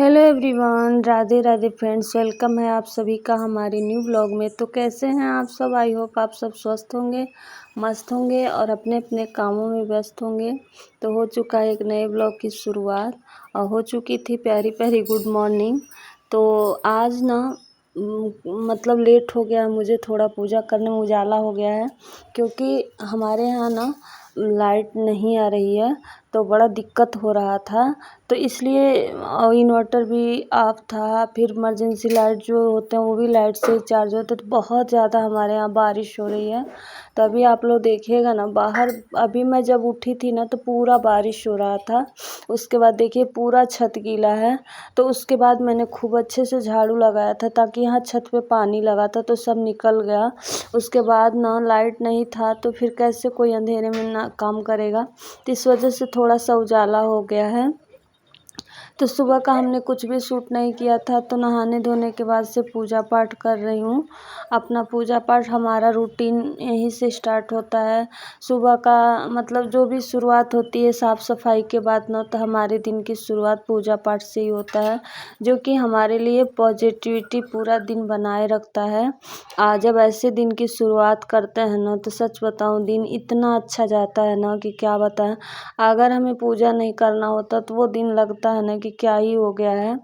Hello everyone, Radhe Radhe friends. Welcome है आप सभी का हमारे न्यू ब्लॉग में। तो कैसे हैं आप सब? आई होप आप सब स्वस्थ होंगे, मस्त होंगे और अपने अपने कामों में व्यस्त होंगे। तो हो चुका है एक नए ब्लॉग की शुरुआत और हो चुकी थी प्यारी प्यारी गुड मॉर्निंग। तो आज ना मतलब लेट हो गया है, मुझे थोड़ा पूजा करने में उजाला हो गया है क्योंकि हमारे यहाँ ना लाइट नहीं आ रही है। तो बड़ा दिक्कत हो रहा था, तो इसलिए इन्वर्टर भी ऑफ था। फिर इमरजेंसी लाइट जो होते हैं वो भी लाइट से चार्ज होते, तो बहुत ज़्यादा हमारे यहाँ बारिश हो रही है। तो अभी आप लोग देखिएगा ना बाहर, अभी मैं जब उठी थी ना तो पूरा बारिश हो रहा था। उसके बाद देखिए पूरा छत गीला है। तो उसके बाद मैंने खूब अच्छे से झाड़ू लगाया था ताकि यहाँ छत पे पानी लगा था तो सब निकल गया। उसके बाद ना लाइट नहीं था तो फिर कैसे कोई अंधेरे में ना काम करेगा, तो इस वजह से थोड़ा सा उजाला हो गया है। तो सुबह का हमने कुछ भी शूट नहीं किया था, तो नहाने धोने के बाद से पूजा पाठ कर रही हूँ। अपना पूजा पाठ हमारा रूटीन यहीं से स्टार्ट होता है। सुबह का मतलब जो भी शुरुआत होती है साफ़ सफाई के बाद ना, तो हमारे दिन की शुरुआत पूजा पाठ से ही होता है, जो कि हमारे लिए पॉजिटिविटी पूरा दिन बनाए रखता है। जब ऐसे दिन की शुरुआत करते हैं ना, तो सच बताऊँ दिन इतना अच्छा जाता है ना कि क्या बताएं। अगर हमें पूजा नहीं करना होता तो वो दिन लगता है ना कि क्या ही हो गया है,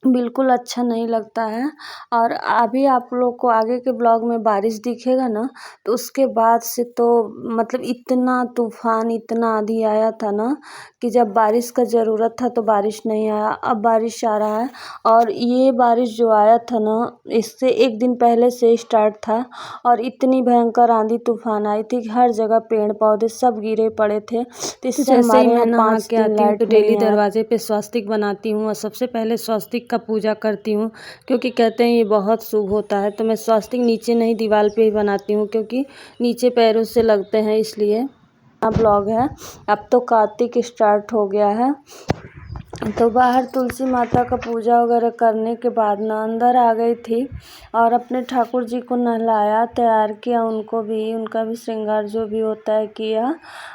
बिल्कुल अच्छा नहीं लगता है। और अभी आप लोग को आगे के ब्लॉग में बारिश दिखेगा ना, तो उसके बाद से तो मतलब इतना तूफान इतना आंधी आया था ना कि जब बारिश का ज़रूरत था तो बारिश नहीं आया, अब बारिश आ रहा है। और ये बारिश जो आया था ना, इससे एक दिन पहले से स्टार्ट था और इतनी भयंकर आंधी तूफान आई थी कि हर जगह पेड़ पौधे सब गिरे पड़े थे। तो इससे जैसे ही हमारे मैं यहाँ नहा 5 के दिन आती हूँ लाइट तो डेली नहीं आया। दरवाजे पे स्वास्तिक बनाती हूँ और सबसे पहले स्वास्तिक का पूजा करती हूँ, क्योंकि कहते हैं ये बहुत शुभ होता है। तो मैं स्वास्तिक नीचे नहीं दीवार पे ही बनाती हूँ, क्योंकि नीचे पैरों से लगते हैं, इसलिए। ब्लॉग है, अब तो कार्तिक स्टार्ट हो गया है। तो बाहर तुलसी माता का पूजा वगैरह करने के बाद ना अंदर आ गई थी और अपने ठाकुर जी को नहलाया, तैयार किया, उनका भी श्रृंगार जो भी होता है किया।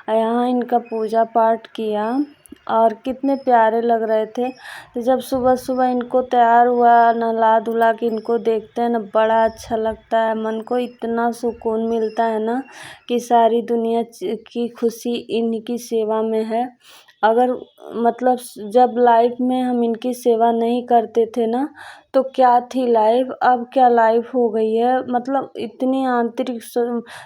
यहाँ इनका पूजा पाठ किया और कितने प्यारे लग रहे थे। तो जब सुबह सुबह इनको तैयार हुआ, नहला धुला के इनको देखते हैं ना, बड़ा अच्छा लगता है। मन को इतना सुकून मिलता है ना कि सारी दुनिया की खुशी इनकी सेवा में है। अगर मतलब जब लाइफ में हम इनकी सेवा नहीं करते थे ना, तो क्या थी लाइफ, अब क्या लाइफ हो गई है। मतलब इतनी आंतरिक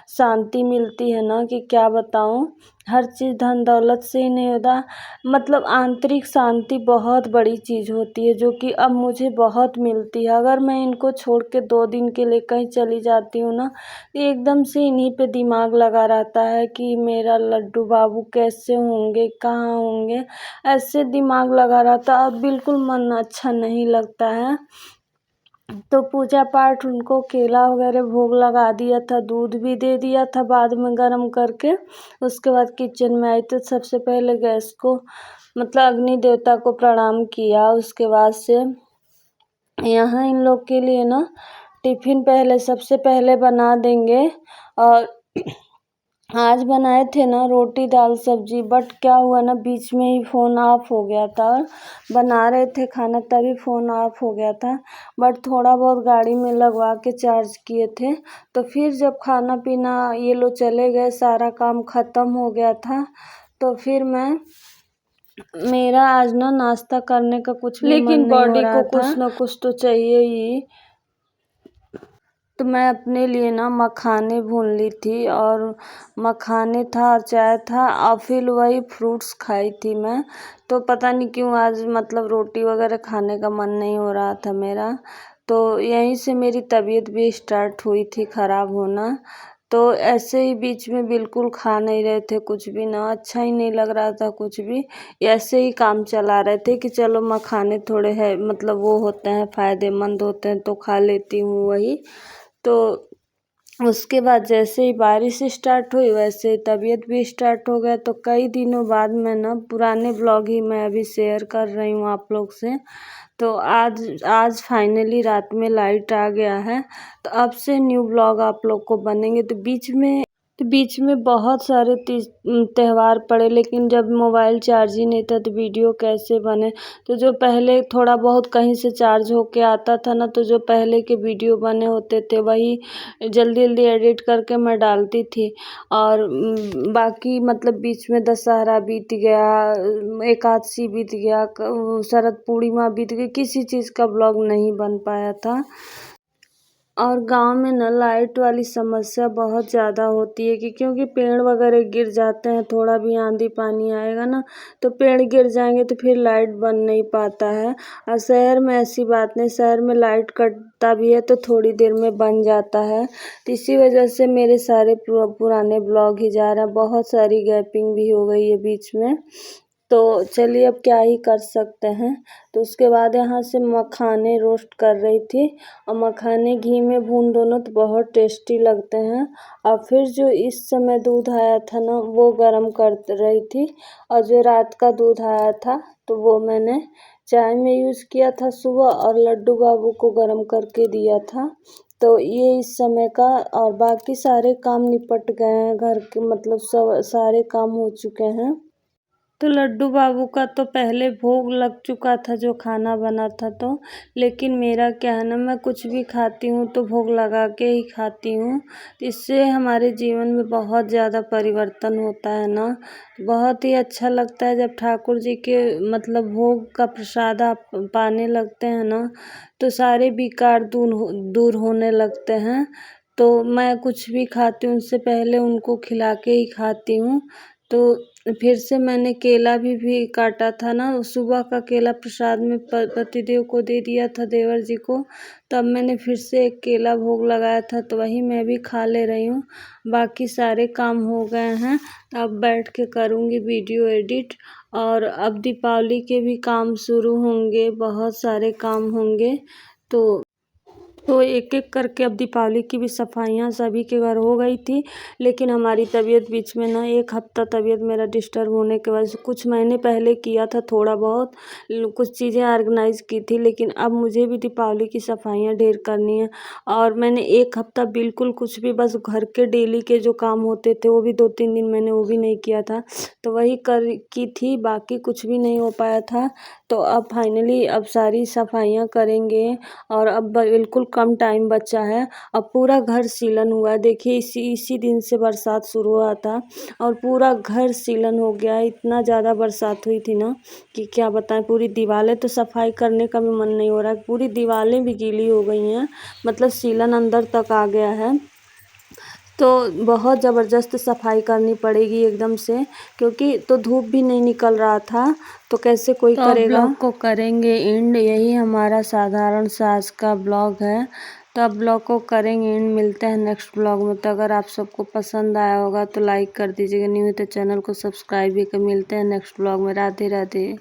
शांति मिलती है ना कि क्या बताऊँ। हर चीज़ धन दौलत से ही नहीं होता, मतलब आंतरिक शांति बहुत बड़ी चीज़ होती है, जो कि अब मुझे बहुत मिलती है। अगर मैं इनको छोड़ के 2 दिन के लिए कहीं चली जाती हूँ ना, तो एकदम से इन्हीं पे दिमाग लगा रहता है कि मेरा लड्डू बाबू कैसे होंगे, कहाँ होंगे, ऐसे दिमाग लगा रहता है। अब बिल्कुल मन अच्छा नहीं लगता है। तो पूजा पाठ उनको केला वगैरह भोग लगा दिया था, दूध भी दे दिया था बाद में गर्म करके। उसके बाद किचन में आई तो सबसे पहले गैस को मतलब अग्नि देवता को प्रणाम किया। उसके बाद से यहाँ इन लोग के लिए ना टिफ़िन पहले सबसे पहले बना देंगे। और आज बनाए थे ना रोटी दाल सब्जी, बट क्या हुआ ना बीच में ही फ़ोन ऑफ हो गया था। बना रहे थे खाना तभी फ़ोन ऑफ हो गया था, बट थोड़ा बहुत गाड़ी में लगवा के चार्ज किए थे। तो फिर जब खाना पीना ये लोग चले गए, सारा काम ख़त्म हो गया था, तो फिर मेरा आज ना नाश्ता करने का कुछ भी मन लेकिन नहीं हो बॉडी रहा को था। कुछ ना कुछ तो चाहिए ही। तो मैं अपने लिए ना मखाने भून ली थी, और मखाने था और चाय था और फिर वही फ्रूट्स खाई थी मैं। तो पता नहीं क्यों आज मतलब रोटी वगैरह खाने का मन नहीं हो रहा था मेरा। तो यहीं से मेरी तबीयत भी स्टार्ट हुई थी ख़राब होना। तो ऐसे ही बीच में बिल्कुल खा नहीं रहे थे कुछ भी ना, अच्छा ही नहीं लग रहा था कुछ भी। ऐसे ही काम चला रहे थे कि चलो मखाने थोड़े है मतलब वो होते हैं फ़ायदेमंद होते हैं तो खा लेती हूँ वही। तो उसके बाद जैसे ही बारिश स्टार्ट हुई वैसे ही तबीयत भी स्टार्ट हो गया। तो कई दिनों बाद मैं ना पुराने ब्लॉग ही मैं अभी शेयर कर रही हूँ आप लोग से। तो आज आज फाइनली रात में लाइट आ गया है, तो अब से न्यू ब्लॉग आप लोग को बनेंगे। तो बीच में तो बीच में बहुत सारे त्यौहार पड़े, लेकिन जब मोबाइल चार्ज ही नहीं था तो वीडियो कैसे बने। तो जो पहले थोड़ा बहुत कहीं से चार्ज होके आता था ना, तो जो पहले के वीडियो बने होते थे वही जल्दी जल्दी एडिट करके मैं डालती थी। और बाकी मतलब बीच में दशहरा बीत गया, एकादशी बीत गया, शरद पूर्णिमा बीत गई, किसी चीज़ का ब्लॉग नहीं बन पाया था। और गांव में ना लाइट वाली समस्या बहुत ज़्यादा होती है, कि क्योंकि पेड़ वगैरह गिर जाते हैं, थोड़ा भी आंधी पानी आएगा ना तो पेड़ गिर जाएंगे तो फिर लाइट बन नहीं पाता है। और शहर में ऐसी बात नहीं, शहर में लाइट कटता भी है तो थोड़ी देर में बन जाता है। तो इसी वजह से मेरे सारे पुराने ब्लॉग ही जा रहा है, बहुत सारी गैपिंग भी हो गई है बीच में। तो चलिए अब क्या ही कर सकते हैं। तो उसके बाद यहाँ से मखाने रोस्ट कर रही थी, और मखाने घी में भून दो ना तो बहुत टेस्टी लगते हैं। और फिर जो इस समय दूध आया था ना वो गरम कर रही थी, और जो रात का दूध आया था तो वो मैंने चाय में यूज़ किया था सुबह, और लड्डू बाबू को गरम करके दिया था। तो ये इस समय का, और बाकी सारे काम निपट गए हैं घर के, मतलब सब सारे काम हो चुके हैं। तो लड्डू बाबू का तो पहले भोग लग चुका था जो खाना बना था, तो लेकिन मेरा क्या है ना, मैं कुछ भी खाती हूँ तो भोग लगा के ही खाती हूँ। इससे हमारे जीवन में बहुत ज़्यादा परिवर्तन होता है ना। बहुत ही अच्छा लगता है जब ठाकुर जी के मतलब भोग का प्रसाद आप पाने लगते हैं ना, तो सारे विकार दूर होने लगते हैं। तो मैं कुछ भी खाती हूँ उससे पहले उनको खिला के ही खाती हूँ। तो फिर से मैंने केला भी काटा था ना, सुबह का केला प्रसाद में पतिदेव को दे दिया था, देवर जी को। तब मैंने फिर से एक केला भोग लगाया था, तो वही मैं भी खा ले रही हूँ। बाकी सारे काम हो गए हैं, अब बैठ के करूँगी वीडियो एडिट। और अब दीपावली के भी काम शुरू होंगे, बहुत सारे काम होंगे। तो एक एक करके अब दीपावली की भी सफाइयाँ सभी के घर हो गई थी। लेकिन हमारी तबीयत बीच में ना, एक हफ्ता तबीयत मेरा डिस्टर्ब होने की वजह से, कुछ महीने पहले किया था थोड़ा बहुत, कुछ चीज़ें ऑर्गेनाइज की थी, लेकिन अब मुझे भी दीपावली की सफाइयाँ ढेर करनी है। और मैंने एक हफ्ता बिल्कुल कुछ भी, बस घर के डेली के जो काम होते थे वो भी 2-3 दिन मैंने वो भी नहीं किया था, तो वही की थी, बाकी कुछ भी नहीं हो पाया था। तो अब फाइनली अब सारी सफाइयाँ करेंगे, और अब बिल्कुल कम टाइम बचा है। अब पूरा घर सीलन हुआ है, देखिए इसी दिन से बरसात शुरू हुआ था और पूरा घर सीलन हो गया है। इतना ज़्यादा बरसात हुई थी ना कि क्या बताएं, पूरी दीवारें, तो सफाई करने का भी मन नहीं हो रहा है, पूरी दीवारें भी गीली हो गई हैं, मतलब सीलन अंदर तक आ गया है। तो बहुत ज़बरदस्त सफाई करनी पड़ेगी एकदम से, क्योंकि तो धूप भी नहीं निकल रहा था, तो कैसे कोई करेगा। ब्लॉग को करेंगे एंड, यही हमारा साधारण सा आज का ब्लॉग है। तो अब ब्लॉग को करेंगे एंड, मिलते हैं नेक्स्ट ब्लॉग में। तो अगर आप सबको पसंद आया होगा तो लाइक कर दीजिएगा, न्यू है तो चैनल को सब्सक्राइब भी कर। मिलते हैं नेक्स्ट ब्लॉग में। राधे राधे।